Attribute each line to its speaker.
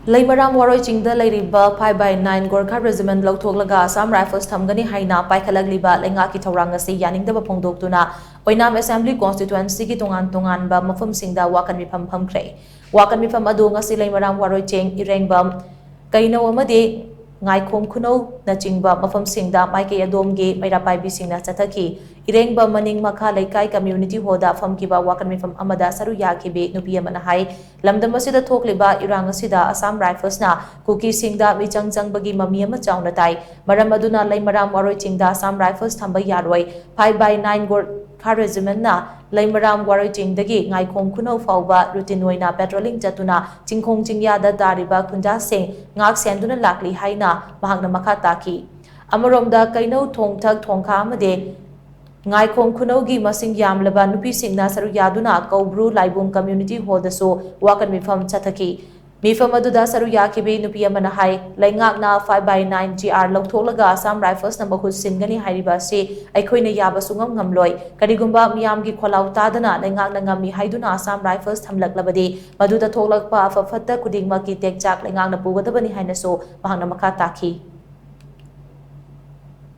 Speaker 1: Leimaram Waroiching Da Leiriba 5/9 Gorkha Regiment Louthoklaga Assam Rifles thamgani haina paikhatlakliba leingak ki thourang asi yaningdaba phongdoktuna Oinam Assembly Constituency ki tonganba mapham singda wakat phamkhre wakat meepham adu ngasi Leimaram Waroiching irengbam kaino amade ngaikhom khuno na chingba mapham singda maike adomge maira paibi singna chathaki irengba maning makha laikai community hoda phamkiba wakat meepham amada saru yakhibe nupi amana hai lamdam asida thokliba irang asida Assam Rifles na kuki singda michangbagi mami ama chauna tai maram aduna Leimaram Waroiching Da Assam Rifles Thamba Yaroi 5/9 Gorkha Regiment na Leimaram Waroiching dagi ngaikhom khuno fauba routine oina patrolling chatuna chingkhong chingya da tariba khunja sing ngak senduna lakli haina mahakna makha taki amaromda kaino thongthak thongkha amade ngaikhom khunogi masing yamlaba nupi singna saru yaduna kaubru laibum community hodaso wakat meepham chathaki meepham aduda saru yakhibe nupi amana hai leingak na 5/9 GR Louthoklaga Assam Rifles na mahut singani hairiba se aikhoina yaba sungam ngamloi karigumba miyamgi kholau tadana leingak na ngami haiduna Assam Rifles thamlaklabade maduda thoklakpa afafatta kudingma ki tekchak leingak na pugadabani haina so mahangna makha taki